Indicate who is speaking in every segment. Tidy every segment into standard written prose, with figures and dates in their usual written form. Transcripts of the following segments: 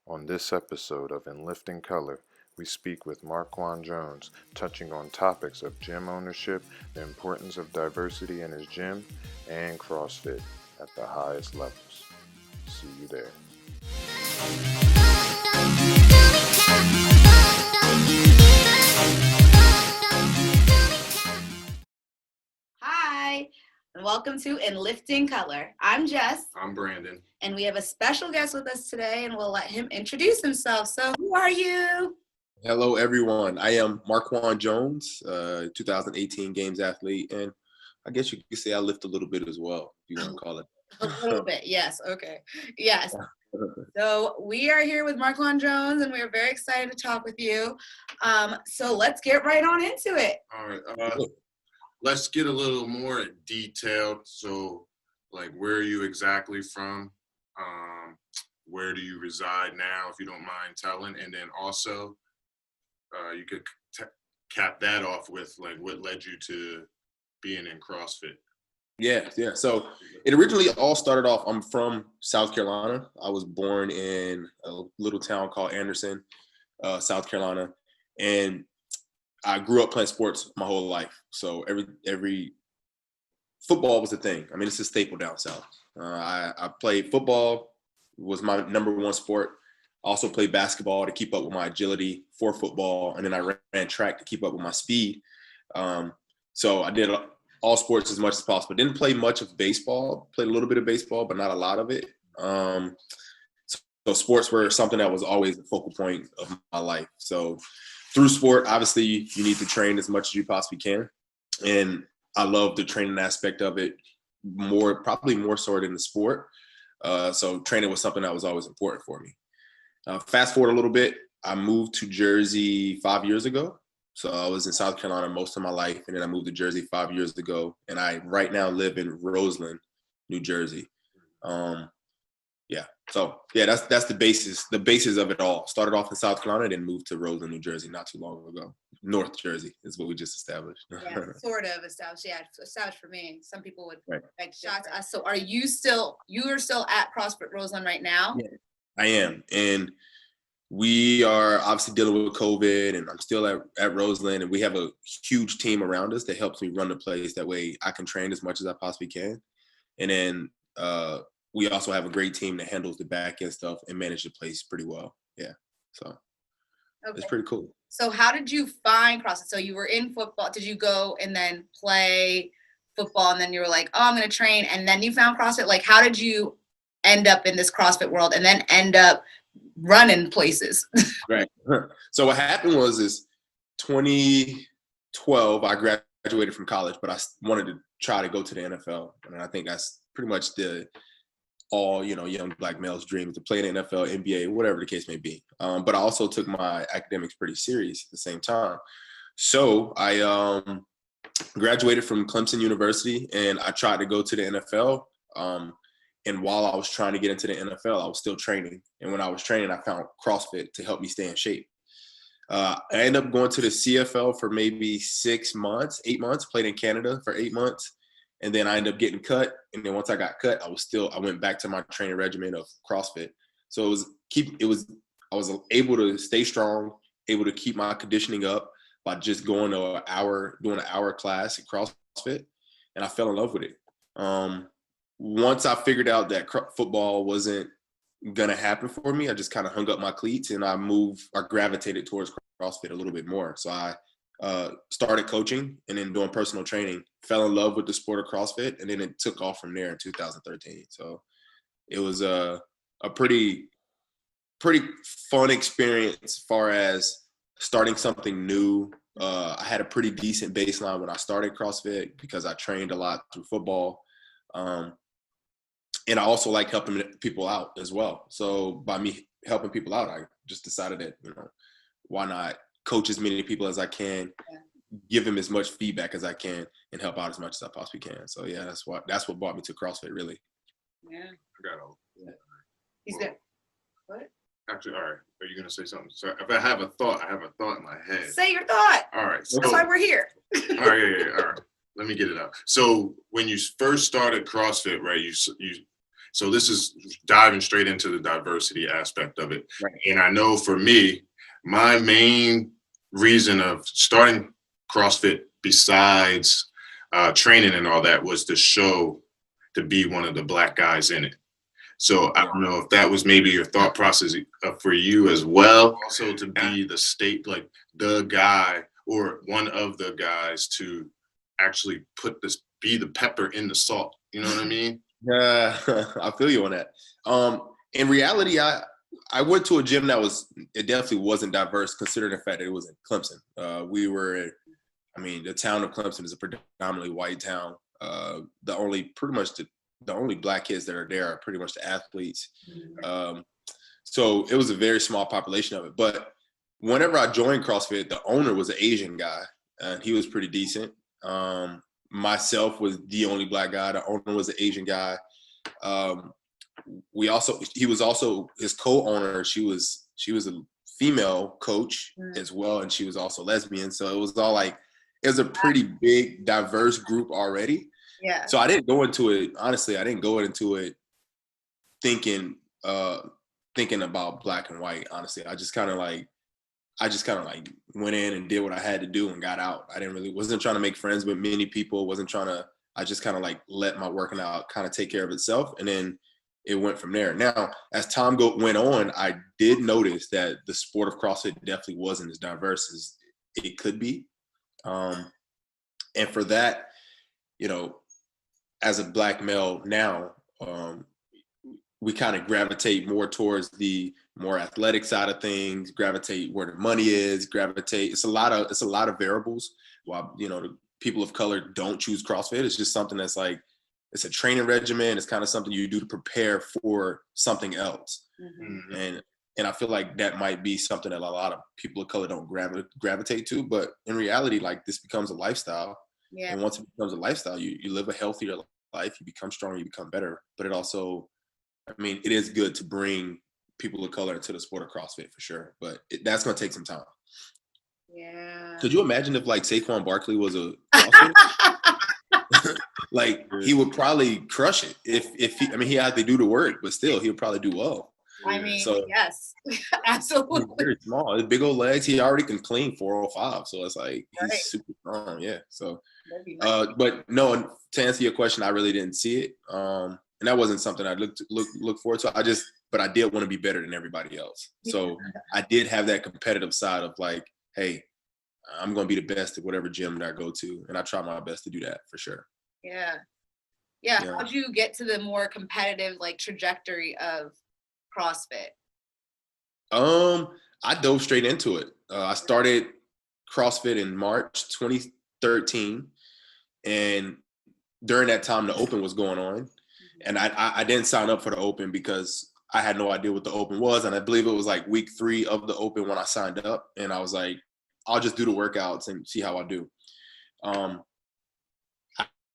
Speaker 1: On this episode of In Lifting Color, we speak with Marquan Jones, touching on topics of gym ownership, the importance of diversity in his gym, and CrossFit at the highest levels. See you there.
Speaker 2: Hi, and welcome to In Lifting Color. I'm Jess.
Speaker 1: I'm Brandon.
Speaker 2: And we have a special guest with us today, and we'll let him introduce himself. So, who are you?
Speaker 3: Hello, everyone. I am Marquan Jones, 2018 Games athlete, and I guess you could say I lift a little bit as well, if you want to call it.
Speaker 2: A little bit, yes. Okay, yes. So we are here with Marquan Jones, and we are very excited to talk with you. So let's get right on into it.
Speaker 1: All right. Let's get a little more detailed. So, like, where are you exactly from? Where do you reside now, if you don't mind telling? And then also, you could cap that off with, like, what led you to being in CrossFit?
Speaker 3: Yeah. So it originally all started off, I'm from South Carolina. I was born in a little town called Anderson, South Carolina. And I grew up playing sports my whole life. So every football was a thing. I mean, it's a staple down south. I played football, was my number one sport. Also played basketball to keep up with my agility for football. And then I ran track to keep up with my speed. So I did all sports as much as possible. Didn't play much of baseball. Played a little bit of baseball, but not a lot of it. So sports were something that was always the focal point of my life. So through sport, obviously, you need to train as much as you possibly can. And I love the training aspect of it probably more so than the sport. So training was something that was always important for me. Fast forward a little bit, I moved to Jersey 5 years ago. So I was in South Carolina most of my life, and then I moved to Jersey 5 years ago. And I right now live in Roseland, New Jersey. That's the basis of it all. Started off in South Carolina, then moved to Roseland, New Jersey not too long ago. North Jersey is what we just established.
Speaker 2: Yeah, sort of established. Yeah, established for me. Some people would
Speaker 3: Right.
Speaker 2: like shots us. So are you still at CrossFit Roseland right now?
Speaker 3: Yeah, I am. And we are obviously dealing with COVID, and I'm still at Roseland, and we have a huge team around us that helps me run the place. That way I can train as much as I possibly can. And then we also have a great team that handles the back end stuff and manage the place pretty well. Yeah. So It's pretty cool.
Speaker 2: So how did you find CrossFit? So you were in football. Did you go and then play football, and then you were like, oh, I'm going to train, and then you found CrossFit? Like, how did you end up in this CrossFit world and then end up running places?
Speaker 3: Right. So what happened was 2012, I graduated from college, but I wanted to try to go to the NFL. And I think that's pretty much all young black males' dream, to play in the NFL, NBA, whatever the case may be. But I also took my academics pretty serious at the same time. So I graduated from Clemson University, and I tried to go to the NFL. And while I was trying to get into the NFL, I was still training. And when I was training, I found CrossFit to help me stay in shape. I ended up going to the CFL for maybe 8 months, played in Canada for 8 months. And then I ended up getting cut. And then once I got cut, I went back to my training regimen of CrossFit. So I was able to stay strong, able to keep my conditioning up by just doing an hour class at CrossFit. And I fell in love with it. Once I figured out that football wasn't going to happen for me, I just kind of hung up my cleats and I gravitated towards CrossFit a little bit more. So I started coaching and then doing personal training, fell in love with the sport of CrossFit, and then it took off from there in 2013. So it was a pretty fun experience as far as starting something new. I had a pretty decent baseline when I started CrossFit because I trained a lot through football. And I also like helping people out as well. So by me helping people out, I just decided that, why not coach as many people as I can, give them as much feedback as I can, and help out as much as I possibly can. So yeah, that's what brought me to CrossFit, really.
Speaker 2: Yeah.
Speaker 1: He's there. What? Actually, all right. Are you gonna say something? So if I have a thought in my head.
Speaker 2: Say your thought.
Speaker 1: All right. So,
Speaker 2: that's why we're here.
Speaker 1: All right. All right. Let me get it out. So when you first started CrossFit, right? You So this is diving straight into the diversity aspect of it.
Speaker 3: Right.
Speaker 1: And I know for me, my main reason of starting CrossFit besides training and all that was to be one of the Black guys in it. So I don't know if that was maybe your thought process for you as well. Also to be the guy or one of the guys to actually be the pepper in the salt. You know what I mean?
Speaker 3: I feel you on that. In reality, I went to a gym it definitely wasn't diverse considering the fact that it was in Clemson. The town of Clemson is a predominantly white town. The only Black kids that are there are pretty much the athletes. So it was a very small population of it. But whenever I joined CrossFit, the owner was an Asian guy, and he was pretty decent. Myself was the only Black guy. The owner was an Asian guy. He was also his co-owner. She was a female coach as well, and she was also lesbian. So it was all it was a pretty big, diverse group already.
Speaker 2: Yeah.
Speaker 3: So I didn't go into it, honestly, thinking about Black and white, honestly. I just kind of went in and did what I had to do and got out. Wasn't trying to make friends with many people, I just kind of let my working out kind of take care of itself. And then it went from there. Now, as time went on, I did notice that the sport of CrossFit definitely wasn't as diverse as it could be. And for that, as a Black male now, we kind of gravitate more towards the more athletic side of things, gravitate where the money is, it's a lot of variables. While, the people of color don't choose CrossFit. It's just something that's it's a training regimen. It's kind of something you do to prepare for something else. Mm-hmm. And I feel like that might be something that a lot of people of color don't gravitate to. But in reality, this becomes a lifestyle. Yeah. And once it becomes a lifestyle, you live a healthier life, you become stronger, you become better. But it also, it is good to bring people of color into the sport of CrossFit for sure. But that's going to take some time.
Speaker 2: Yeah.
Speaker 3: Could you imagine if Saquon Barkley was a CrossFit? He would probably crush it if he had to do the work, but still he would probably do well.
Speaker 2: Yes, absolutely.
Speaker 3: He's very small. His big old legs. He already can clean 405, so it's he's super strong. Yeah. So, but no. To answer your question, I really didn't see it, and that wasn't something I look forward to. But I did want to be better than everybody else. So I did have that competitive side of hey, I'm going to be the best at whatever gym that I go to, and I try my best to do that for sure.
Speaker 2: Yeah. How'd you get to the more competitive trajectory of CrossFit?
Speaker 3: I dove straight into it. I started CrossFit in March 2013, and during that time, the Open was going on, and I didn't sign up for the Open because I had no idea what the Open was, and I believe it was week 3 of the Open when I signed up, and I was I'll just do the workouts and see how I do.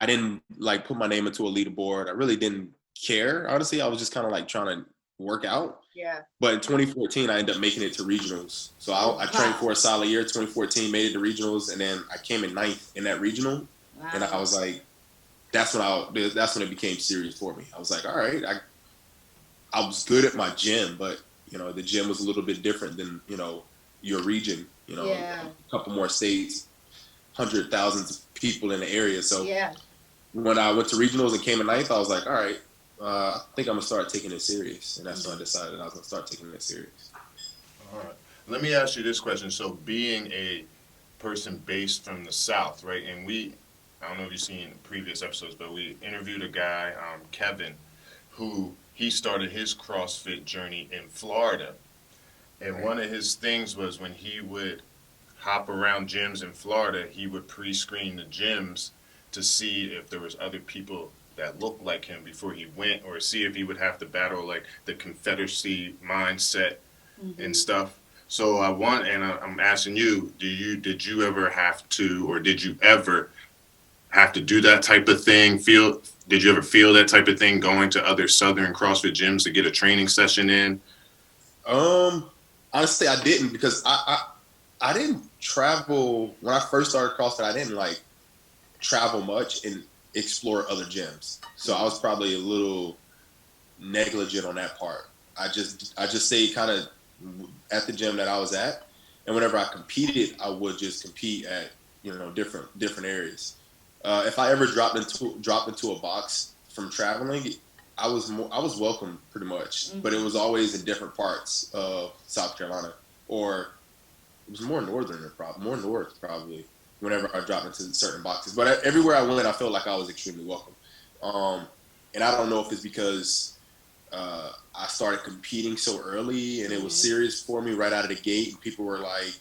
Speaker 3: I didn't put my name into a leaderboard. I really didn't care, honestly. I was just kind of trying to work out.
Speaker 2: Yeah.
Speaker 3: But in 2014, I ended up making it to regionals. So I trained for a solid year. 2014, made it to regionals, and then I came in 9th in that regional. Wow. And I was that's when it became serious for me. I was all right. I was good at my gym, but the gym was a little bit different than your region. A couple more states, hundreds of thousands of people in the area. So when I went to regionals and came in 9th, I was all right. I think I'm gonna start taking it serious, and that's when I decided I was gonna start taking it serious.
Speaker 1: All right. Let me ask you this question. So, being a person based from the South, right? And I don't know if you've seen previous episodes, but we interviewed a guy, Kevin, who he started his CrossFit journey in Florida, and one of his things was when he would hop around gyms in Florida, he would pre-screen the gyms to see if there was other people that looked like him before he went, or see if he would have to battle the Confederacy mindset and stuff. So I'm asking you, did you ever have to, or did you ever have to do that type of thing? Did you ever feel that type of thing going to other Southern CrossFit gyms to get a training session in?
Speaker 3: Honestly, I didn't, because I didn't travel when I first started CrossFit. I didn't travel much and explore other gyms. So I was probably a little negligent on that part. I just stayed kind of at the gym that I was at, and whenever I competed, I would just compete at different areas. If I ever dropped into a box from traveling, I was welcome pretty much, but it was always in different parts of South Carolina, or it was more north probably. Whenever I dropped into certain boxes, but everywhere I went, I felt like I was extremely welcome. And I don't know if it's because I started competing so early and it was serious for me right out of the gate, and people were like,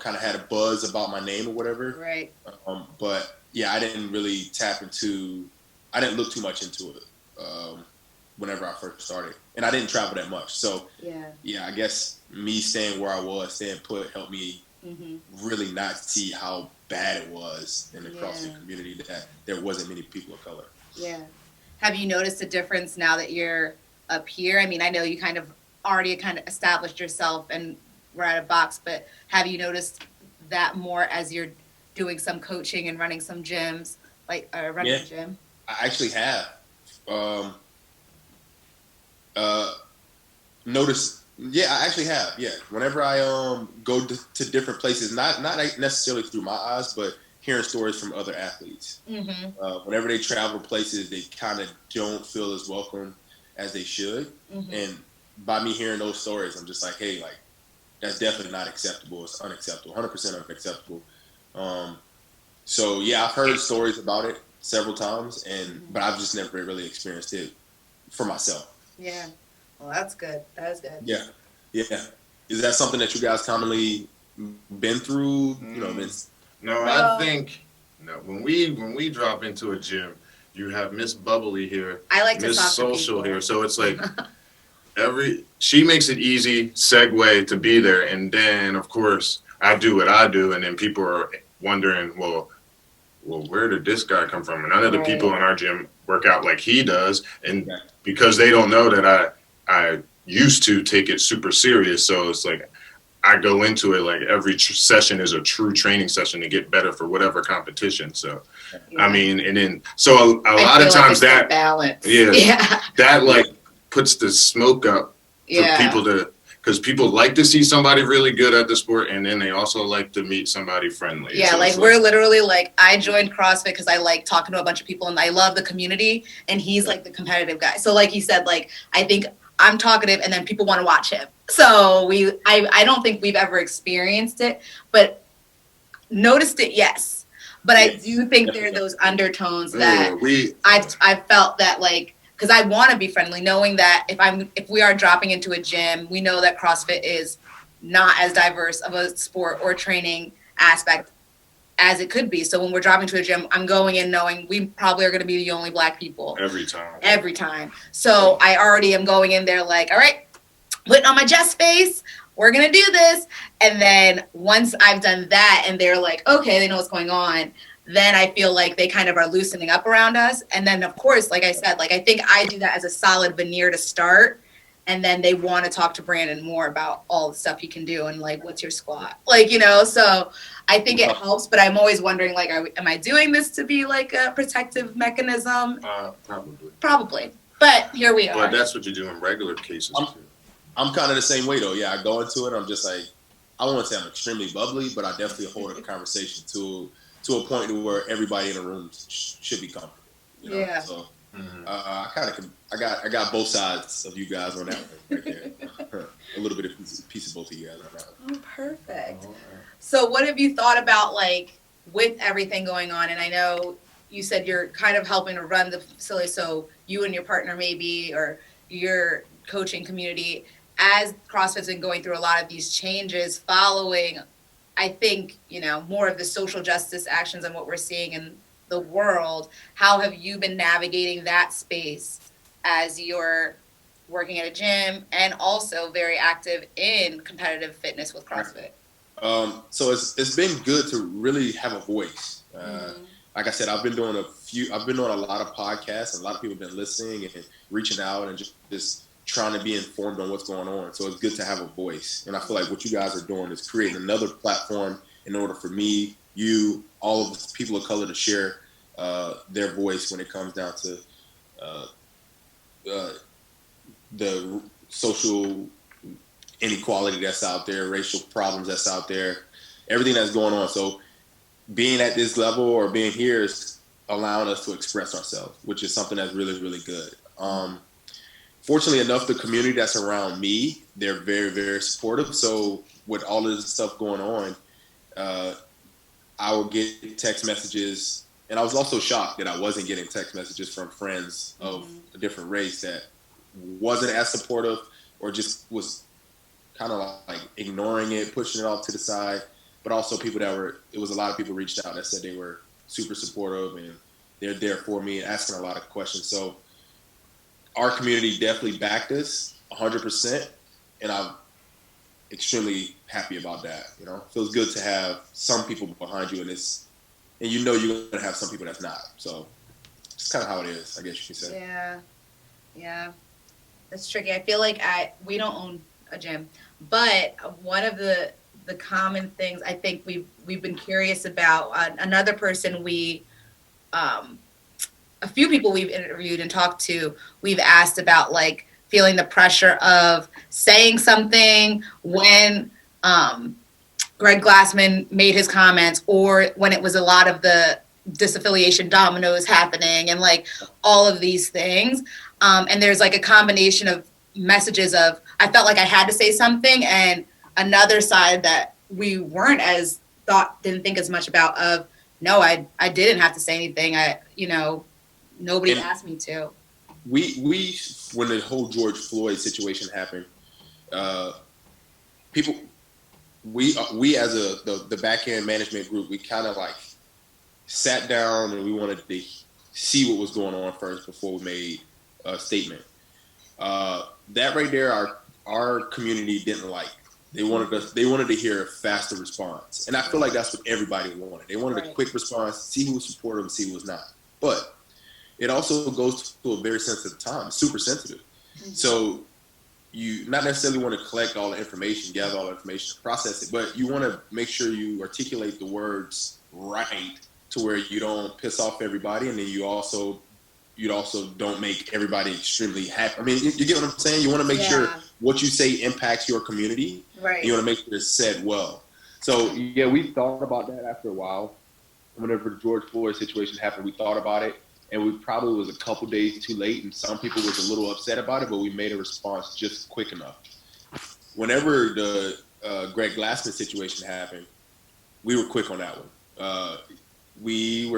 Speaker 3: kind of had a buzz about my name or whatever.
Speaker 2: Right.
Speaker 3: But yeah, I didn't look too much into it whenever I first started, and I didn't travel that much. So yeah, I guess me staying where I was, staying put, helped me really not see how bad it was in the CrossFit community, that there wasn't many people of color.
Speaker 2: Yeah. Have you noticed a difference now that you're up here? I mean, I know you already established yourself and were at a box, but have you noticed that more as you're doing some coaching and running some gyms, like running a gym?
Speaker 3: I actually have noticed. Yeah, I actually have. Yeah, whenever I go to different places, not necessarily through my eyes, but hearing stories from other athletes. Whenever they travel places, they kind of don't feel as welcome as they should. And by me hearing those stories, I'm just like, hey, like, that's definitely not acceptable. It's unacceptable, 100% unacceptable. So yeah, I've heard stories about it several times, but I've just never really experienced it for myself.
Speaker 2: Yeah. Well, that's good. That is good.
Speaker 3: Yeah. Yeah. Is that something that you guys commonly been through?
Speaker 1: I think when we drop into a gym, you have Miss Bubbly here,
Speaker 2: I like to
Speaker 1: Miss
Speaker 2: talk to
Speaker 1: Social
Speaker 2: people
Speaker 1: here, so it's like she makes it easy segue to be there, and then of course I do what I do, and then people are wondering, well, where did this guy come from? And none of the people in our gym work out like he does, and because they don't know that I used to take it super serious, so it's like I go into it like every session is a true training session to get better for whatever competition. So, I mean, and then so a lot of times that
Speaker 2: balance,
Speaker 1: that puts the smoke up for people because people like to see somebody really good at the sport, and then they also like to meet somebody friendly.
Speaker 2: Yeah, so we're literally I joined CrossFit because I like talking to a bunch of people and I love the community, and he's like the competitive guy. So like you said, I think I'm talkative and then people want to watch him. So I don't think we've ever experienced it, but noticed it, yes. But I do think there are those undertones that I felt that because I want to be friendly, knowing that if we are dropping into a gym, we know that CrossFit is not as diverse of a sport or training aspect as it could be. So when we're dropping to a gym, I'm going in knowing we probably are going to be the only Black people. Every time. So I already am going in there all right, putting on my chest face, we're going to do this. And then once I've done that and they're okay, they know what's going on, then I feel like they kind of are loosening up around us. And then, of course, like I said, I think I do that as a solid veneer to start. And then they want to talk to Brandon more about all the stuff he can do and what's your squat? So I think it helps, but I'm always wondering, am I doing this to be a protective mechanism? Probably. But here we are.
Speaker 1: But that's what you do in regular cases too.
Speaker 3: I'm kind of the same way though. Yeah, I go into it, I'm just I don't want to say I'm extremely bubbly, but I definitely hold a conversation to a point where everybody in the room should be comfortable.
Speaker 2: Yeah.
Speaker 3: So I got both sides of you guys on that one right there. A little bit of piece of both of you guys on that one.
Speaker 2: Oh, perfect. So what have you thought about with everything going on? And I know you said you're kind of helping to run the facility, so you and your partner maybe, or your coaching community, as CrossFit's been going through a lot of these changes following, I think, more of the social justice actions and what we're seeing in the world. How have you been navigating that space as you're working at a gym and also very active in competitive fitness with CrossFit?
Speaker 3: So it's been good to really have a voice. Like I said, I've been doing a lot of podcasts, and a lot of people have been listening and reaching out and just trying to be informed on what's going on. So it's good to have a voice. And I feel like what you guys are doing is creating another platform in order for me, you, all of the people of color to share their voice when it comes down to the social inequality that's out there, racial problems that's out there, everything that's going on. So being at this level or being here is allowing us to express ourselves, which is something that's really, really good. Fortunately enough, the community that's around me, they're very, very supportive. So with all of this stuff going on, I will get text messages. And I was also shocked that I wasn't getting text messages from friends of a different race that wasn't as supportive or just was kind of like ignoring it, pushing it off to the side. But also people it was a lot of people reached out that said they were super supportive and they're there for me and asking a lot of questions. So our community definitely backed us 100%. And I'm extremely happy about that. You know, it feels good to have some people behind you in this, and you know you're going to have some people that's not. So it's kind of how it is, I guess you could say.
Speaker 2: Yeah. That's tricky. I feel like we don't own a gym, but one of the common things I think we've been curious about, another person a few people we've interviewed and talked to, we've asked about like feeling the pressure of saying something when Greg Glassman made his comments, or when it was a lot of the disaffiliation dominoes happening and like all of these things. And there's like a combination of messages of, I felt like I had to say something, and another side that we weren't didn't think as much about of, no, I didn't have to say anything. Nobody asked me to.
Speaker 3: We when the whole George Floyd situation happened, we as the back end management group, we kind of like sat down and we wanted to see what was going on first before we made a statement. That right there, our community didn't like. They wanted to hear a faster response, and I feel like that's what everybody wanted. They wanted a quick response, see who was supportive and see who was not. But it also goes to a very sensitive time, super sensitive. Mm-hmm. So you not necessarily want to collect all the information, gather all the information, process it, but you want to make sure you articulate the words right to where you don't piss off everybody, and then you also don't make everybody extremely happy. I mean, you get what I'm saying? You want to make sure what you say impacts your community.
Speaker 2: Right.
Speaker 3: You want to make sure it's said well. So, yeah, we thought about that after a while. Whenever the George Floyd situation happened, we thought about it, and we probably was a couple days too late, and some people was a little upset about it, but we made a response just quick enough. Whenever the Greg Glassman situation happened, we were quick on that one. We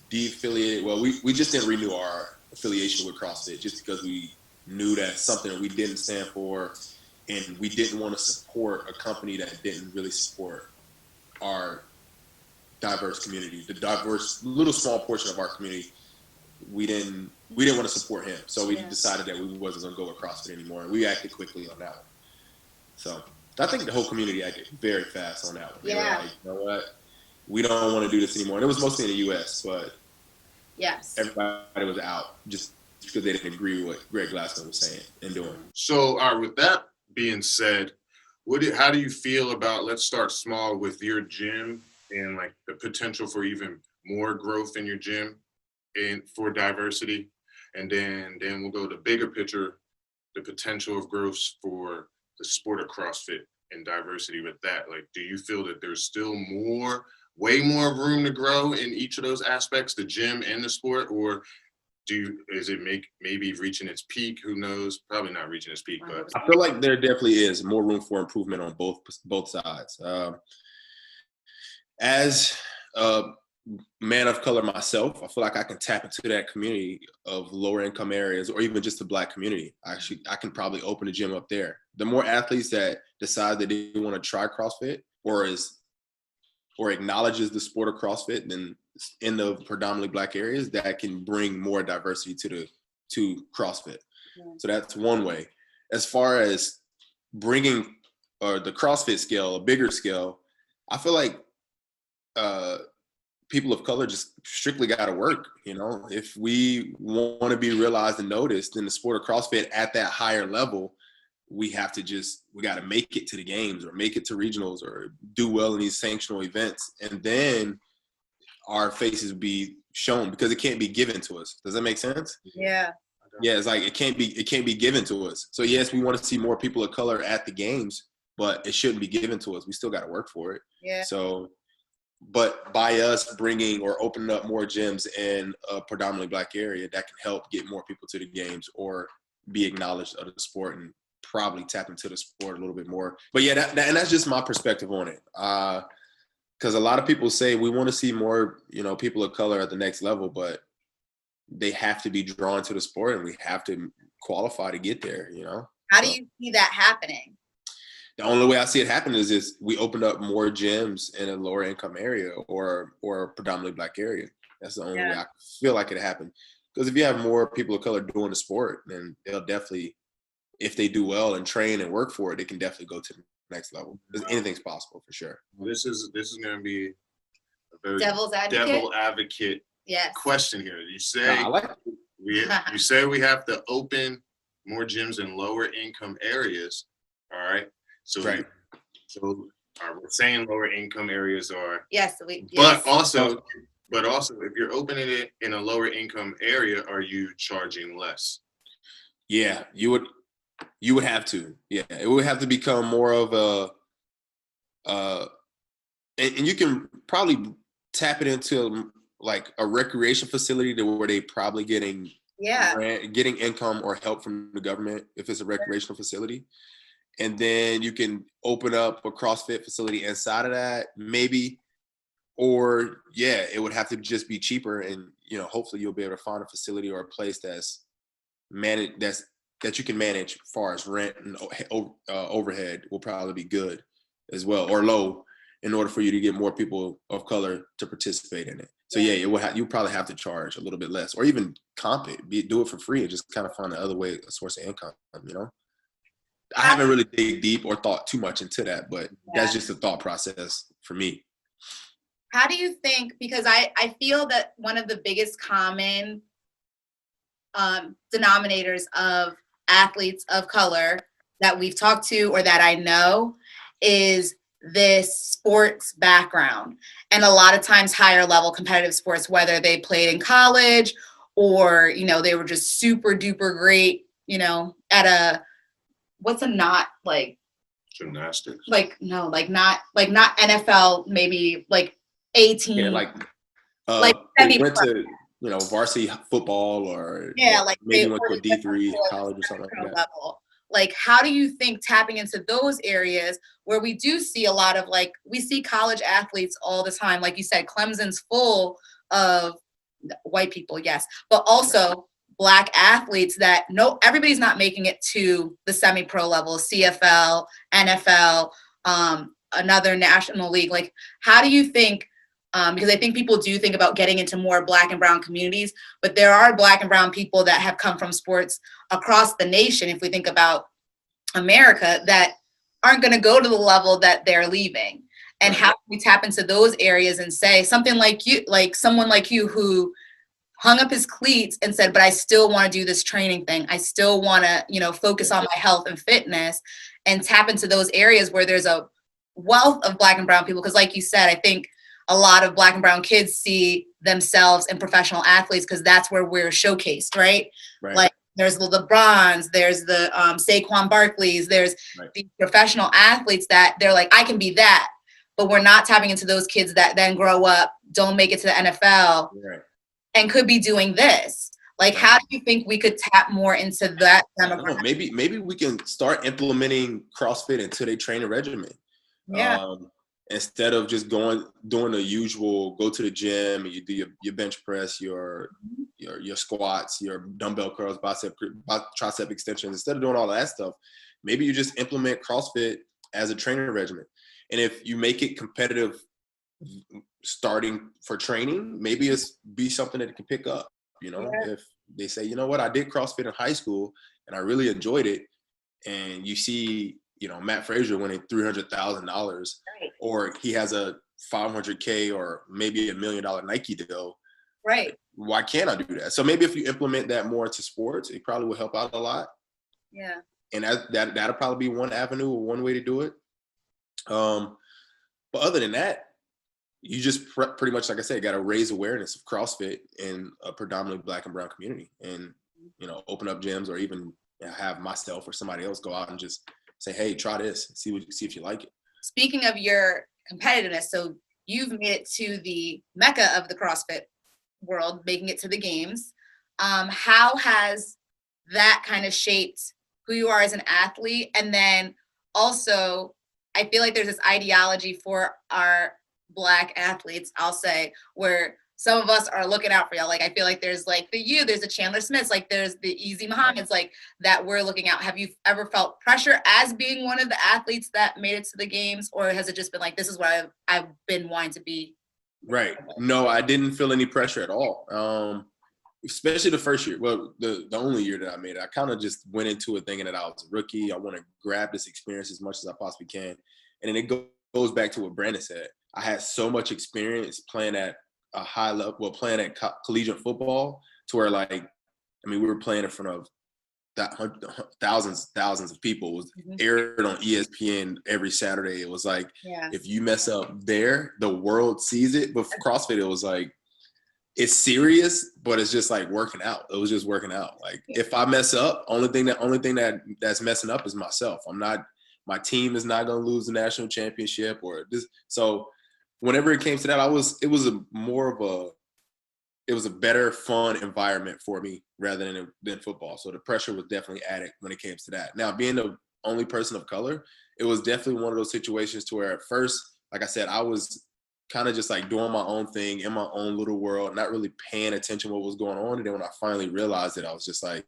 Speaker 3: de-affiliated. Well, we just didn't renew our affiliation with CrossFit just because we knew that's something we didn't stand for, and we didn't want to support a company that didn't really support our diverse community, the diverse little small portion of our community. We didn't want to support him, so we decided that we wasn't going to go with CrossFit anymore, and we acted quickly on that one. So I think the whole community acted very fast on that one.
Speaker 2: Yeah.
Speaker 3: They were like, you know what? We don't want to do this anymore. And it was mostly in the U.S., but everybody was out just because they didn't agree with what Greg Glassman was saying and doing.
Speaker 1: So, with that being said, how do you feel about, let's start small with your gym and like the potential for even more growth in your gym and for diversity, and then we'll go to bigger picture, the potential of growth for the sport of CrossFit and diversity with that. Like, do you feel that there's still way more room to grow in each of those aspects, the gym and the sport, or is it maybe reaching its peak? Who knows? Probably not reaching its peak, but
Speaker 3: I feel like there definitely is more room for improvement on both sides. As a man of color myself, I feel like I can tap into that community of lower income areas, or even just the Black community. I can probably open a gym up there. The more athletes that decide that they want to try CrossFit or acknowledges the sport of CrossFit, then in the predominantly Black areas, that can bring more diversity to CrossFit. Yeah. So that's one way. As far as bringing the CrossFit scale, a bigger scale, I feel like people of color just strictly got to work. You know, if we want to be realized and noticed in the sport of CrossFit at that higher level, we got to make it to the games or make it to regionals or do well in these sanctional events. And then our faces be shown, because it can't be given to us. Does that make sense?
Speaker 2: Yeah.
Speaker 3: Yeah, it's like it can't be given to us. So yes, we want to see more people of color at the games, but it shouldn't be given to us. We still got to work for it.
Speaker 2: Yeah.
Speaker 3: So, but by us bringing or opening up more gyms in a predominantly Black area, that can help get more people to the games or be acknowledged of the sport and probably tap into the sport a little bit more. But yeah, and that's just my perspective on it. Because a lot of people say we want to see more, people of color at the next level, but they have to be drawn to the sport and we have to qualify to get there,
Speaker 2: How do you see that happening?
Speaker 3: The only way I see it happen is we open up more gyms in a lower income area or a predominantly Black area. That's the only way I feel like it happen. Because if you have more people of color doing the sport, then they'll definitely, if they do well and train and work for it, they can definitely go to the next level. Because anything's possible for sure.
Speaker 1: This is going to be a very
Speaker 2: Devil's advocate.
Speaker 1: devil advocate
Speaker 2: Yes.
Speaker 1: question here. You say
Speaker 3: I like
Speaker 1: you say we have to open more gyms in lower income areas. All right. So
Speaker 3: right.
Speaker 1: So we're saying lower income areas are.
Speaker 2: Yes.
Speaker 1: But also, if you're opening it in a lower income area, are you charging less?
Speaker 3: Yeah, you would have to. Yeah, it would have to become more of and you can probably tap it into like a recreation facility where they probably getting income or help from the government if it's a recreational facility. And then you can open up a CrossFit facility inside of that, maybe. Or it would have to just be cheaper, and hopefully you'll be able to find a facility or a place that's managed that you can manage as far as rent and overhead will probably be good as well, or low, in order for you to get more people of color to participate in it. So you probably have to charge a little bit less, or even comp it, do it for free, and just kind of find another way, a source of income. I haven't really dig deep or thought too much into that, but that's just a thought process for me.
Speaker 2: How do you think, because I feel that one of the biggest common denominators of athletes of color that we've talked to or that I know is this sports background, and a lot of times higher level competitive sports, whether they played in college or they were just super duper great at what's a not like
Speaker 1: gymnastics,
Speaker 2: not NFL, maybe like 18.
Speaker 3: Yeah, like they went to varsity football, or
Speaker 2: like
Speaker 3: maybe went to a D3 college or something like that.
Speaker 2: Level. Like, how do you think tapping into those areas where we do see a lot of we see college athletes all the time, like you said, Clemson's full of white people, yes, but also Black athletes that everybody's not making it to the semi-pro level, CFL, NFL, another national league. Like, how do you think, because I think people do think about getting into more Black and brown communities, but there are Black and brown people that have come from sports across the nation, if we think about America, that aren't going to go to the level that they're leaving. And how can we tap into those areas and say something like you, like someone like you who hung up his cleats and said, but I still want to do this training thing. I still want to, focus on my health and fitness, and tap into those areas where there's a wealth of Black and brown people. Because like you said, I think a lot of Black and brown kids see themselves in professional athletes because that's where we're showcased, right? Like there's the LeBrons, there's the Saquon Barkleys, there's the professional athletes that they're like, I can be that. But we're not tapping into those kids that then grow up, don't make it to the NFL, and could be doing this. Like, how do you think we could tap more into that demographic?
Speaker 3: Maybe we can start implementing CrossFit into their training regimen. Instead of just doing the usual, go to the gym and you do your bench press, your squats, your dumbbell curls, tricep extensions. Instead of doing all that stuff, maybe you just implement CrossFit as a training regimen. And if you make it competitive starting for training, maybe it's be something that it can pick up. If they say, you know what, I did CrossFit in high school and I really enjoyed it, and you see, Matt Frazier winning $300,000, or he has a $500K or maybe $1 million Nike deal.
Speaker 2: Right.
Speaker 3: Why can't I do that? So maybe if you implement that more into sports, it probably will help out a lot.
Speaker 2: Yeah.
Speaker 3: And that'll probably be one avenue or one way to do it. But other than that, you just pretty much, like I said, got to raise awareness of CrossFit in a predominantly Black and brown community. And open up gyms, or even have myself or somebody else go out and just say, hey, try this, see if you like it.
Speaker 2: Speaking of your competitiveness, so you've made it to the mecca of the CrossFit world, making it to the games. How has that kind of shaped who you are as an athlete? And then also, I feel like there's this ideology for our Black athletes, I'll say, where some of us are looking out for y'all. Like, I feel like there's like there's the Chandler Smiths, like there's the Easy Muhammad's, like that we're looking out. Have you ever felt pressure as being one of the athletes that made it to the games? Or has it just been like, this is where I've been wanting to be?
Speaker 3: Right. No, I didn't feel any pressure at all. Especially the first year. Well, the only year that I made it, I kind of just went into it thinking that I was a rookie. I want to grab this experience as much as I possibly can. And then it goes back to what Brandon said. I had so much experience playing at a high level, playing at collegiate football, to where, like, we were playing in front of thousands of people. It was aired on ESPN every Saturday. It was like, if you mess up there, the world sees it. But for CrossFit, it was like, it's serious, but it's just like working out. It was just working out. Like, if I mess up, only thing that's messing up is myself. My team is not going to lose the national championship or this. So whenever it came to that, it was a better, fun environment for me rather than football. So the pressure was definitely added when it came to that. Now, being the only person of color, it was definitely one of those situations to where at first, like I said, I was kind of just like doing my own thing in my own little world, not really paying attention to what was going on. And then when I finally realized it, I was just like,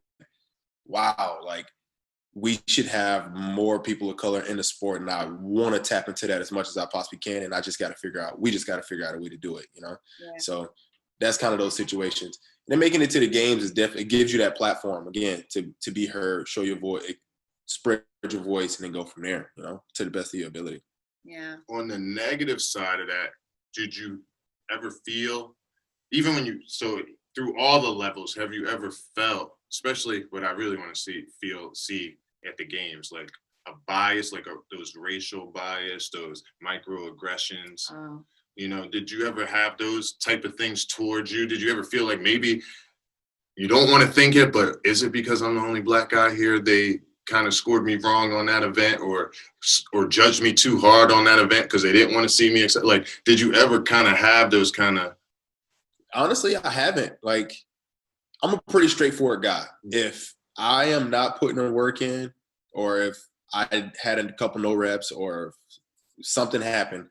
Speaker 3: wow, like, we should have more people of color in the sport. And I want to tap into that as much as I possibly can. And we just got to figure out a way to do it, Yeah. So that's kind of those situations. And then making it to the games is definitely, it gives you that platform again to be heard, show your voice, spread your voice, and then go from there, to the best of your ability.
Speaker 2: Yeah.
Speaker 1: On the negative side of that, did you ever feel, even when so through all the levels, have you ever felt, especially what I really want to see at the games, like a bias, like those racial bias, those microaggressions? Did you ever have those type of things towards you? Did you ever feel like maybe you don't want to think it, but is it because I'm the only Black guy here? They kind of scored me wrong on that event, or judged me too hard on that event because they didn't want to see me. Like, did you ever kind of have those kind of?
Speaker 3: Honestly, I haven't. Like, I'm a pretty straightforward guy. If I am not putting the work in, or if I had a couple no reps, or something happened,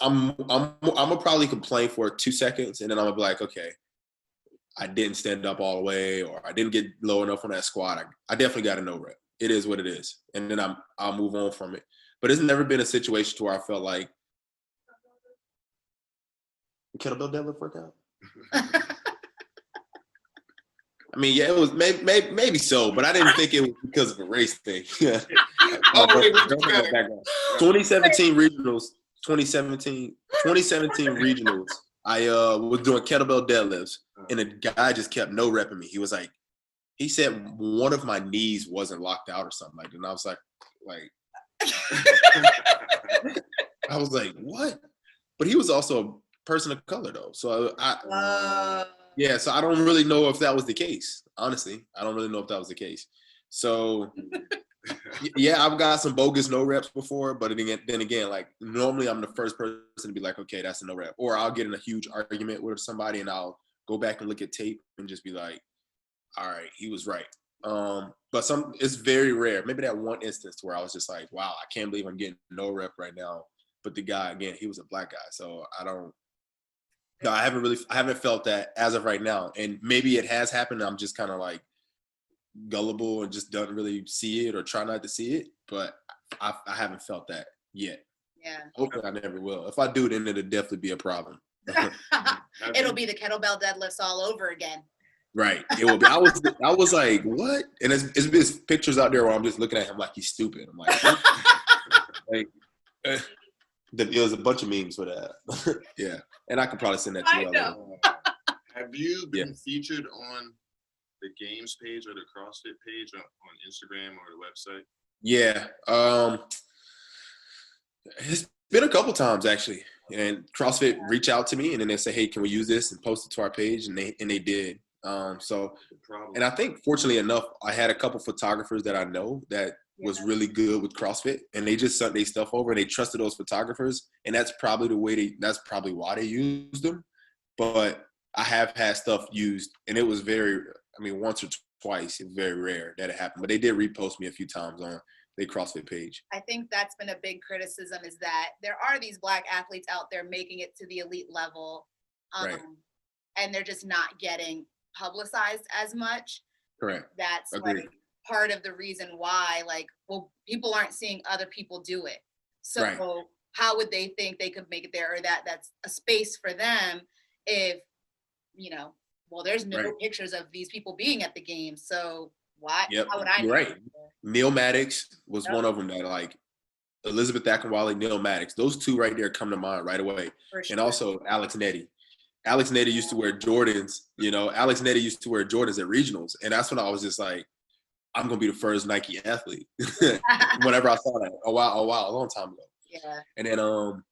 Speaker 3: I'm gonna probably complain for 2 seconds, and then I'm gonna be like, okay, I didn't stand up all the way, or I didn't get low enough on that squat. I definitely got a no rep. It is what it is, and then I'll move on from it. But it's never been a situation to where I felt like, kettlebell deadlift workout. Yeah, it was maybe so, but I didn't think it was because of a race thing. 2017 regionals. I was doing kettlebell deadlifts, and a guy just kept no repping me. He said one of my knees wasn't locked out or something like that. And I was like, I was like, what? But he was also a person of color though. So so I don't really know if that was the case. Honestly, I don't really know if that was the case. So yeah, I've got some bogus no reps before, but then again, like, normally I'm the first person to be like, okay, that's a no rep. Or I'll get in a huge argument with somebody and I'll go back and look at tape and just be like, all right, he was right. But it's very rare. Maybe that one instance where I was just like, wow, I can't believe I'm getting no rep right now. But the guy, again, he was a Black guy. So I haven't felt that as of right now. And maybe it has happened. I'm just kind of like gullible and just don't really see it or try not to see it. But I haven't felt that yet.
Speaker 2: Yeah.
Speaker 3: Hopefully I never will. If I do, then it'll definitely be a problem.
Speaker 2: It'll be the kettlebell deadlifts all over again.
Speaker 3: Right. It will be. I was like, what? And it's pictures out there where I'm just looking at him like he's stupid. I'm like, what? There was a bunch of memes for that. Yeah. And I could probably send that to you.
Speaker 1: Have you been featured on the games page or the CrossFit page on Instagram or the website? Yeah.
Speaker 3: It's been a couple times actually. And CrossFit reach out to me and then they say, hey, can we use this and post it to our page? And they did. So,
Speaker 1: Problem.
Speaker 3: and I think fortunately enough, I had a couple photographers that I know that was really good with CrossFit, and they just sent their stuff over and they trusted those photographers, and that's probably that's probably why they used them. But I have had stuff used, and it was once or twice. It's very rare that it happened, but they did repost me a few times on their CrossFit page.
Speaker 2: I think that's been a big criticism, is that there are these Black athletes out there making it to the elite level,
Speaker 3: Right.
Speaker 2: and they're just not getting publicized as much.
Speaker 3: Correct.
Speaker 2: That's
Speaker 3: Agreed.
Speaker 2: like part of the reason why, like, well, people aren't seeing other people do it. So
Speaker 3: Right.
Speaker 2: how would they think they could make it there, or that's a space for them if, well, there's no
Speaker 3: Right.
Speaker 2: pictures of these people being at the games. So why?
Speaker 3: Yep.
Speaker 2: How would I
Speaker 3: You're
Speaker 2: know?
Speaker 3: right. Neil Maddox was
Speaker 2: Yep.
Speaker 3: one of them that, like, Elizabeth Akinwale, Neil Maddox. Those two right there come to mind right away.
Speaker 2: For sure.
Speaker 3: And also Alex Nettie. Alex Nettie used to wear Jordans. Alex Nettie used to wear Jordans at regionals, and that's when I was just like, I'm gonna be the first Nike athlete. Whenever I saw that, a long time ago.
Speaker 2: Yeah.
Speaker 3: And then,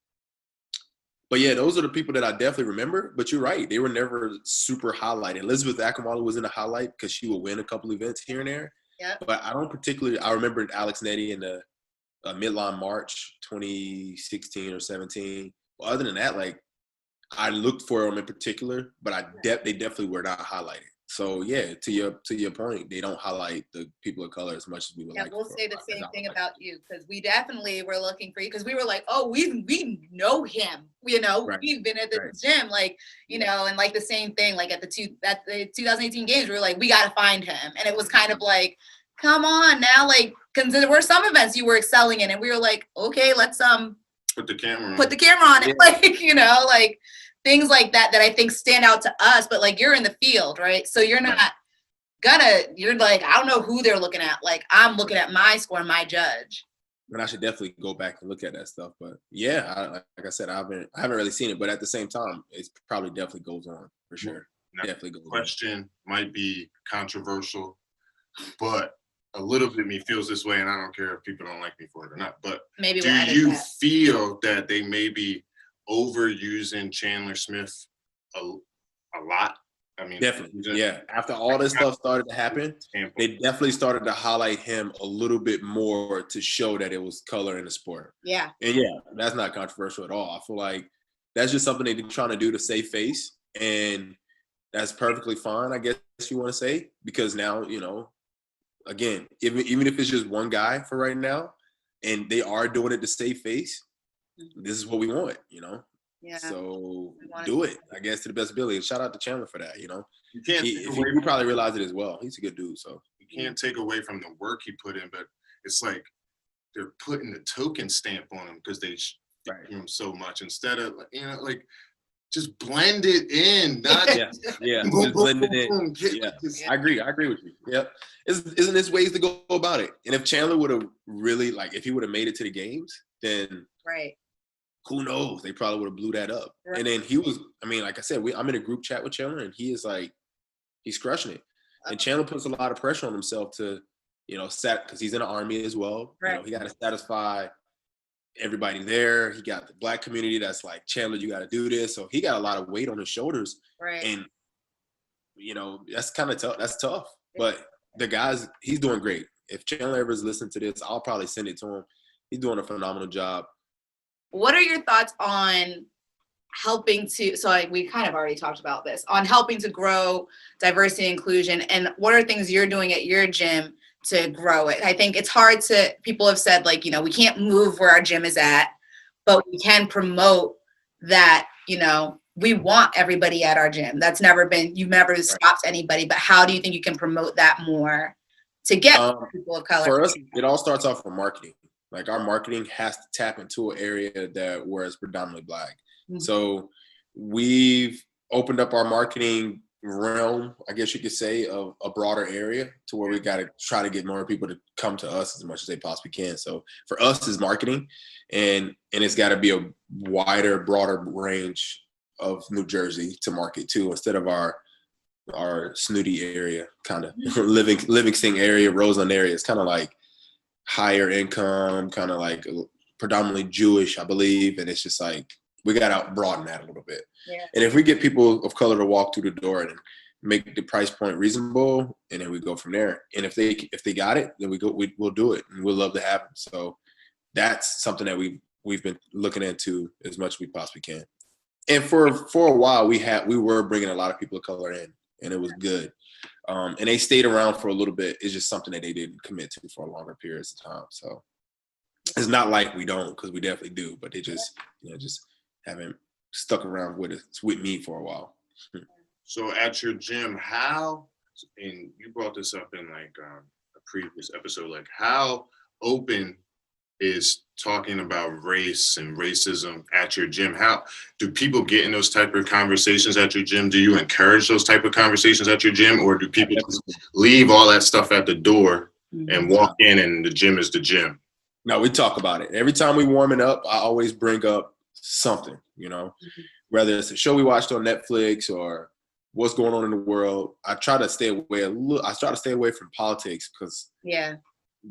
Speaker 3: but yeah, those are the people that I definitely remember. But you're right, they were never super highlighted. Elizabeth Akinwale was in the highlight because she would win a couple events here and there.
Speaker 2: Yep.
Speaker 3: But I don't particularly. I remember Alex Nettie in the Midline March 2016 or 17. Well, other than that, like, I looked for them in particular, but they definitely were not highlighted. So yeah, to your point, they don't highlight the people of color as much as we would like.
Speaker 2: We'll say the same thing about you, because we definitely were looking for you, because we were like, oh, we know him,
Speaker 3: Right.
Speaker 2: We've been at the
Speaker 3: Right.
Speaker 2: gym, like, and like the same thing, like at the 2018 games, we were like, we got to find him, and it was kind of like, come on now, like, because there were some events you were excelling in, and we were like, okay, let's
Speaker 1: put the camera
Speaker 2: on it,
Speaker 3: Yeah.
Speaker 2: like things like that I think stand out to us. But like, you're in the field, right? So you're not you're like, I don't know who they're looking at. Like, I'm looking at my score and my judge.
Speaker 3: And I should definitely go back and look at that stuff. But yeah, like I said, I haven't really seen it. But at the same time, it probably definitely goes on for sure.
Speaker 1: Now,
Speaker 3: Definitely goes on.
Speaker 1: Question might be controversial, but a little bit of me feels this way, and I don't care if people don't like me for it or not. But
Speaker 2: Maybe
Speaker 1: do you feel that they may be overusing Chandler Smith a lot? I mean,
Speaker 3: definitely, yeah. After all this stuff started to happen, they definitely started to highlight him a little bit more to show that it was color in the sport.
Speaker 2: Yeah.
Speaker 3: And yeah, that's not controversial at all. I feel like that's just something they're trying to do to save face, and that's perfectly fine, I guess you want to say, because now, again, even if it's just one guy for right now, and they are doing it to save face, this is what we want,
Speaker 2: Yeah.
Speaker 3: So do it, I guess, to the best ability. And shout out to Chandler for that,
Speaker 1: You can't.
Speaker 3: He probably realized it as well. He's a good dude, so
Speaker 1: you can't take away from the work he put in, but it's like they're putting the token stamp on him because they like him so much, instead of like just blend it in. Not
Speaker 3: just blend it in. Yeah, I agree with you. Yep. Isn't this ways to go about it? And if Chandler would have really, like, if he would have made it to the games, then who knows? They probably would have blew that up. Right. And then he was, like I said, I'm in a group chat with Chandler, and he is like, he's crushing it. And Chandler puts a lot of pressure on himself to, because he's in the Army as well.
Speaker 2: Right.
Speaker 3: He got to satisfy everybody there. He got the Black community that's like, Chandler, you got to do this. So he got a lot of weight on his shoulders.
Speaker 2: Right.
Speaker 3: And, that's kind of tough. That's tough. But the guys, he's doing great. If Chandler ever is listening to this, I'll probably send it to him. He's doing a phenomenal job.
Speaker 2: What are your thoughts on helping to, so we kind of already talked about this, on helping to grow diversity and inclusion, and what are things you're doing at your gym to grow it? I think it's hard people have said, like, we can't move where our gym is at, but we can promote that, we want everybody at our gym. That's you've never stopped anybody, but how do you think you can promote that more to get people of color?
Speaker 3: For us, it all starts off with marketing. Like, our marketing has to tap into an area where it's predominantly Black. Mm-hmm. So we've opened up our marketing realm, I guess you could say, of a broader area to where we got to try to get more people to come to us as much as they possibly can. So for us, is marketing, and it's got to be a wider, broader range of New Jersey to market to, instead of our snooty area, kind of Livingston area, Roseland area. It's kind of like higher income, kind of like predominantly Jewish, I believe. And it's just like, we got to broaden that a little bit.
Speaker 2: Yeah.
Speaker 3: And if we get people of color to walk through the door, and make the price point reasonable, and then we go from there. And if they got it, then we'll do it, and we'll love to have them. So that's something that we've been looking into as much as we possibly can. And for a while, we were bringing a lot of people of color in, and it was good. And they stayed around for a little bit. It's just something that they didn't commit to for longer periods of time. So it's not like we don't, because we definitely do, but they just haven't stuck around with me for a while.
Speaker 1: So at your gym, how, and you brought this up in like a previous episode, like how open is talking about race and racism at your gym? How do people get in those type of conversations at your gym? Do you encourage those type of conversations at your gym, or do people just leave all that stuff at the door and walk in and the gym is the gym?
Speaker 3: No, we talk about it. Every time we warming up, I always bring up something, whether it's a show we watched on Netflix or what's going on in the world. I try to stay away from politics, because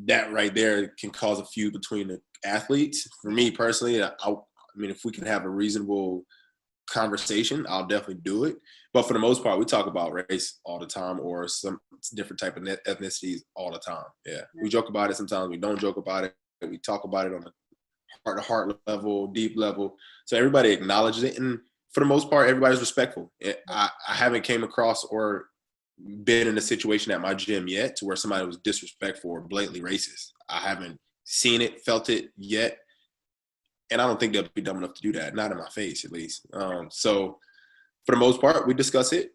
Speaker 3: that right there can cause a feud between the athletes. For me personally, I mean, if we can have a reasonable conversation, I'll definitely do it. But for the most part, we talk about race all the time, or some different type of ethnicities all the time. Yeah, we joke about it. Sometimes we don't joke about it. We talk about it on a heart-to-heart level, deep level. So everybody acknowledges it, and for the most part, everybody's respectful. I haven't came across or been in a situation at my gym yet to where somebody was disrespectful or blatantly racist. I haven't seen it, felt it yet, and I don't think they'll be dumb enough to do that, not in my face at least. So for the most part, we discuss it,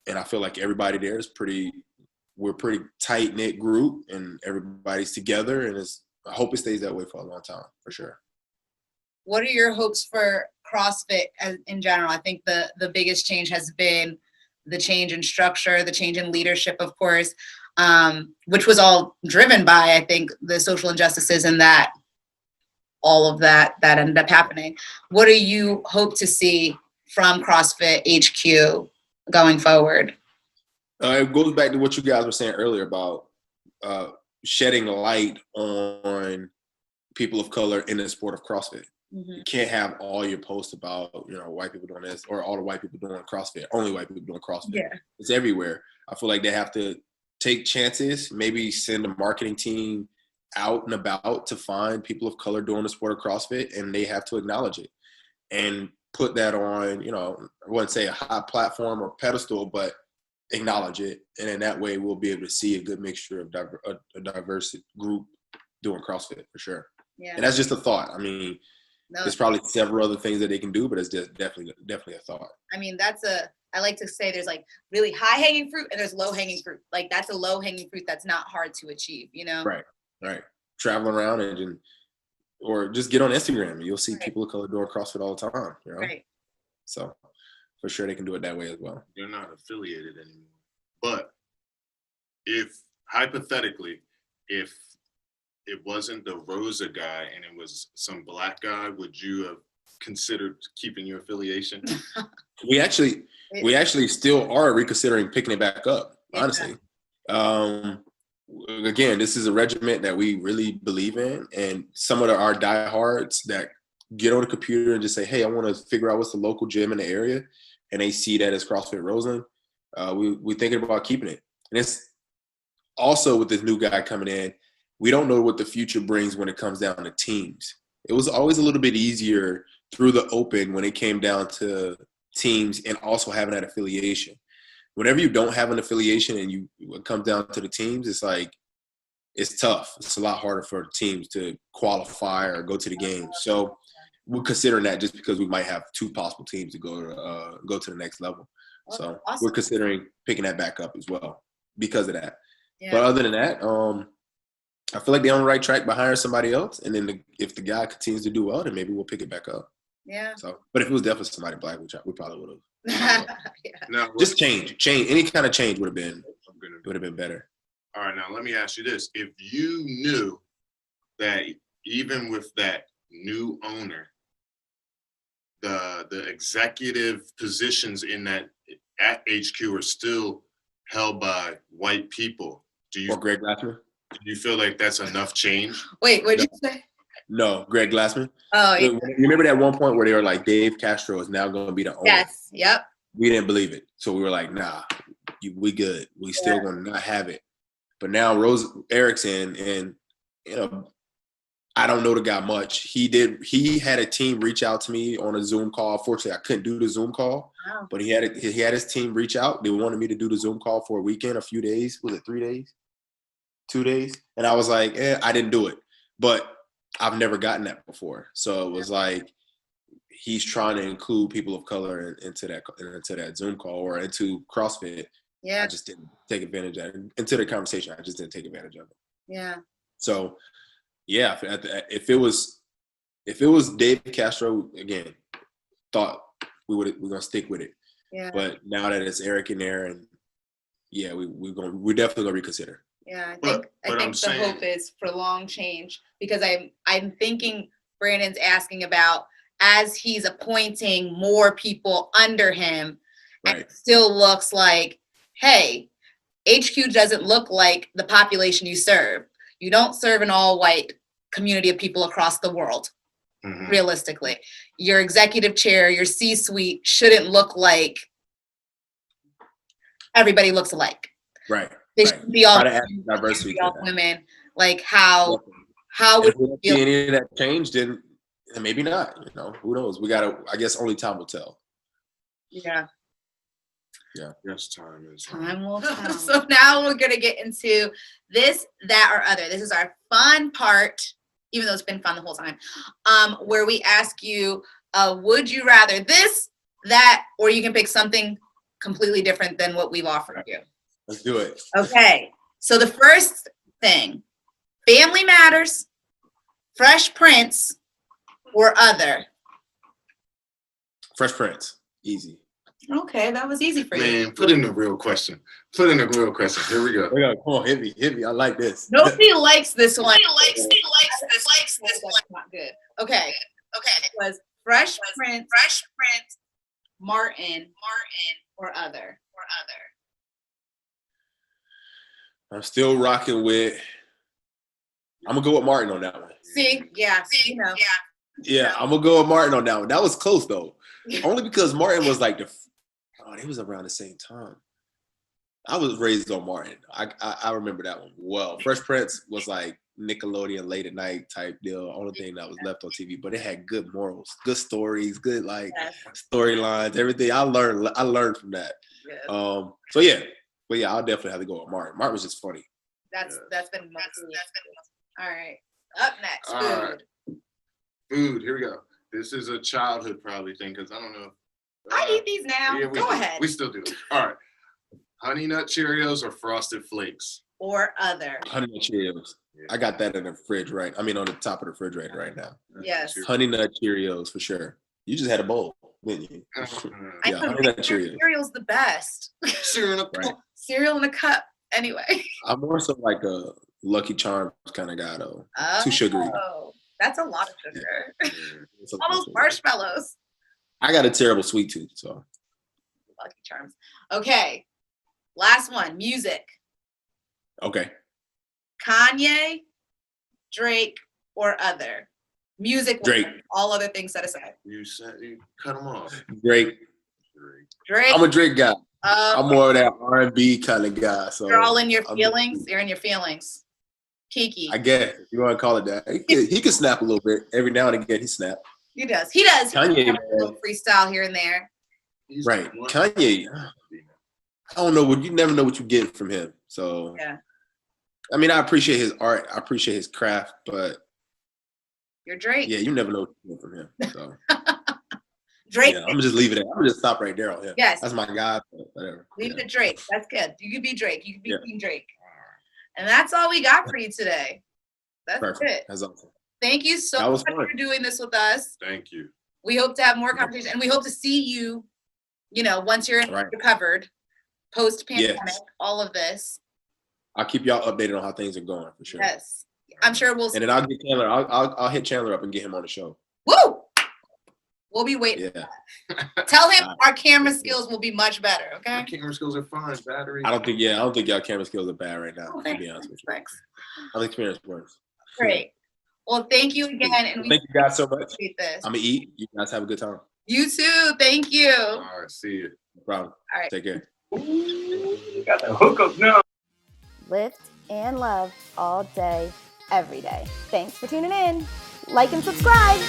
Speaker 3: and I feel like everybody there is we're a pretty tight-knit group, and everybody's together, and I hope it stays that way for a long time, for sure.
Speaker 2: What are your hopes for CrossFit in general? I think the biggest change has been the change in structure, the change in leadership, of course, which was all driven by, I think, the social injustices and that all of that ended up happening. What do you hope to see from CrossFit HQ going forward?
Speaker 3: It goes back to what you guys were saying earlier about shedding light on people of color in the sport of CrossFit. You can't have all your posts about, white people doing this, or all the white people doing CrossFit, only white people doing CrossFit. Yeah. It's everywhere. I feel like they have to take chances, maybe send a marketing team out and about to find people of color doing the sport of CrossFit, and they have to acknowledge it and put that on, I wouldn't say a high platform or pedestal, but acknowledge it. And in that way, we'll be able to see a good mixture of a diverse group doing CrossFit, for sure. Yeah. And that's just a thought. I mean, there's probably several other things that they can do, but it's just definitely a thought.
Speaker 2: I mean, I like to say there's like really high hanging fruit and there's low hanging fruit. Like that's a low hanging fruit that's not hard to achieve,
Speaker 3: Right. Travel around or just get on Instagram and you'll see people of color doing CrossFit all the time,
Speaker 2: Right.
Speaker 3: So for sure they can do it that way as well.
Speaker 1: They're not affiliated anymore. But hypothetically, if it wasn't the Rosa guy and it was some black guy, would you have considered keeping your affiliation?
Speaker 3: We actually still are reconsidering picking it back up, honestly. Again, this is a regiment that we really believe in, and some of our diehards that get on the computer and just say, hey, I want to figure out what's the local gym in the area, and they see that as CrossFit Roseland, we're thinking about keeping it. And it's also with this new guy coming in, we don't know what the future brings when it comes down to teams. It was always a little bit easier through the open when it came down to teams and also having that affiliation. Whenever you don't have an affiliation and it comes down to the teams, it's like, it's tough. It's a lot harder for teams to qualify or go to the game. So we're considering that just because we might have two possible teams to go to the next level. So awesome. We're considering picking that back up as well because of that. Yeah. But other than that, I feel like they're on the right track by hiring somebody else. And then if the guy continues to do well, then maybe we'll pick it back up.
Speaker 2: Yeah.
Speaker 3: So, but if it was definitely somebody black, we probably would have.
Speaker 2: Yeah.
Speaker 3: Now, just change. Any kind of change would have been better.
Speaker 1: All right, now let me ask you this: if you knew that even with that new owner, the executive positions in that at HQ are still held by white people,
Speaker 3: or Greg Glassman?
Speaker 1: Do you feel like that's enough change?
Speaker 2: Wait, what did you say?
Speaker 3: No, Greg Glassman.
Speaker 2: Oh, yeah.
Speaker 3: You remember that one point where they were like, Dave Castro is now going to be the owner?
Speaker 2: Yes, yep.
Speaker 3: We didn't believe it. So we were like, nah, we good. We still going to not have it. But now Eric's in, and you know, I don't know the guy much. He had a team reach out to me on a Zoom call. Fortunately, I couldn't do the Zoom call, but he had his team reach out. They wanted me to do the Zoom call for a weekend, a few days. Was it 3 days? 2 days? And I was like, I didn't do it. But I've never gotten that before. So it was like he's trying to include people of color into that Zoom call or into CrossFit.
Speaker 2: Yeah.
Speaker 3: I just didn't take advantage of it. Into the conversation, I just didn't take advantage of it.
Speaker 2: Yeah.
Speaker 3: So, yeah, if it was David Castro, again, thought we're gonna stick with it.
Speaker 2: Yeah.
Speaker 3: But now that it's Eric in there, and yeah, we're definitely gonna reconsider.
Speaker 2: Yeah, I think the hope is for long change, because I'm thinking Brandon's asking about, as he's appointing more people under him, and it still looks like, hey, HQ doesn't look like the population you serve. You don't serve an all-white community of people across the world, realistically. Your executive chair, your C-suite shouldn't look like everybody looks alike.
Speaker 3: Right.
Speaker 2: They shouldn't be all
Speaker 3: diversity,
Speaker 2: all women. Like how would you feel?
Speaker 3: Any of that change? Then maybe not. You know, who knows? We gotta. I guess only time will tell.
Speaker 2: Yeah.
Speaker 3: Yeah.
Speaker 1: Yes, time is.
Speaker 2: Time will tell. So now we're gonna get into this, that, or other. This is our fun part, even though it's been fun the whole time. Where we ask you, would you rather this, that, or you can pick something completely different than what we've offered you.
Speaker 3: Let's do it.
Speaker 2: Okay. So the first thing, Family Matters, Fresh Prince, or other.
Speaker 3: Fresh Prince. Easy.
Speaker 2: Okay, that was easy for you.
Speaker 1: Man, put in the real question. Here we go.
Speaker 3: Come on, hit me. I like this.
Speaker 2: Nobody likes this one. Nobody likes this one. That's not good. Okay. It was Fresh Prince, Martin, or other.
Speaker 3: I'm still rocking with. I'm gonna go with Martin on that one.
Speaker 2: See, you know.
Speaker 3: Yeah, I'm gonna go with Martin on that one. That was close though, only because Martin was like they was around the same time. I was raised on Martin. I remember that one well. Fresh Prince was like Nickelodeon late at night type deal. Only thing that was left on TV, but it had good morals, good stories, good storylines, everything. I learned from that.
Speaker 2: Yes.
Speaker 3: So yeah, but yeah, I'll definitely have to go with Martin. Martin was just funny.
Speaker 2: That's been all right. Up next, food.
Speaker 1: Right. Food. Here we go. This is a childhood probably thing, because I don't know.
Speaker 2: I eat these now.
Speaker 1: Yeah,
Speaker 2: go ahead.
Speaker 1: We still do. All right. Honey Nut Cheerios or Frosted Flakes?
Speaker 2: Or other.
Speaker 3: Honey Nut Cheerios. Yeah. I got that in the fridge, right? I mean, on the top of the refrigerator right now.
Speaker 2: Yes.
Speaker 3: Honey Nut Cheerios for sure. You just had a bowl, didn't you?
Speaker 2: Yeah, Honey Nut Cheerios. Cereal's the best.
Speaker 1: Cereal in a cup.
Speaker 2: Cereal in a cup. Anyway.
Speaker 3: I'm more so like a Lucky Charms kind of guy, though. Too sugary.
Speaker 2: Oh, that's a lot of sugar.
Speaker 3: Yeah.
Speaker 2: All those marshmallows.
Speaker 3: I got a terrible sweet tooth, so.
Speaker 2: Lucky Charms. Okay. Last one. Music.
Speaker 3: Okay.
Speaker 2: Kanye, Drake, or other. Music.
Speaker 3: Drake.
Speaker 2: All other things set aside.
Speaker 1: You cut them off.
Speaker 3: Drake. I'm a Drake guy. I'm more of that R&B kind of guy. So
Speaker 2: you're all in your feelings. You're in your feelings. Kiki.
Speaker 3: I guess if you want to call it that. He can snap a little bit every now and again. He snap.
Speaker 2: He does.
Speaker 3: Kanye,
Speaker 2: a little freestyle here and there.
Speaker 3: Right. Kanye. I don't know. You never know what you get from him. So
Speaker 2: yeah.
Speaker 3: I mean, I appreciate his art. I appreciate his craft, but
Speaker 2: you're Drake.
Speaker 3: Yeah, you never know what you get from him. So
Speaker 2: Drake.
Speaker 3: Yeah, I'm gonna just leave it at. I'm gonna just stop right there on him.
Speaker 2: Yes.
Speaker 3: That's my guy. Whatever.
Speaker 2: Leave it to Drake. That's good. You could be Drake. You could be King Drake. And that's all we got for you today. That's
Speaker 3: perfect.
Speaker 2: it.
Speaker 3: That's awesome.
Speaker 2: Thank you so much for doing this with us.
Speaker 1: Thank you.
Speaker 2: We hope to have more conversations, and we hope to see you, once you're recovered, post-pandemic, all of this.
Speaker 3: I'll keep y'all updated on how things are going for sure.
Speaker 2: Yes. I'm sure we'll see.
Speaker 3: And then I'll get Chandler. I'll hit Chandler up and get him on the show.
Speaker 2: Woo! We'll be waiting.
Speaker 3: Yeah.
Speaker 2: Tell him our camera skills will be much better, okay?
Speaker 1: Our camera skills are fine. Battery.
Speaker 3: I don't think y'all camera skills are bad right now, to be honest with you.
Speaker 2: Thanks.
Speaker 3: I'll experience worse.
Speaker 2: Great. Well, thank you again. And
Speaker 3: thank you guys so much.
Speaker 2: This.
Speaker 3: I'm going to eat. You guys have a good time.
Speaker 2: You too. Thank you.
Speaker 1: All right. See you.
Speaker 3: No problem.
Speaker 2: All right.
Speaker 3: Take care.
Speaker 4: Ooh, got the hookup now.
Speaker 5: Lift and love all day, every day. Thanks for tuning in. Like and subscribe.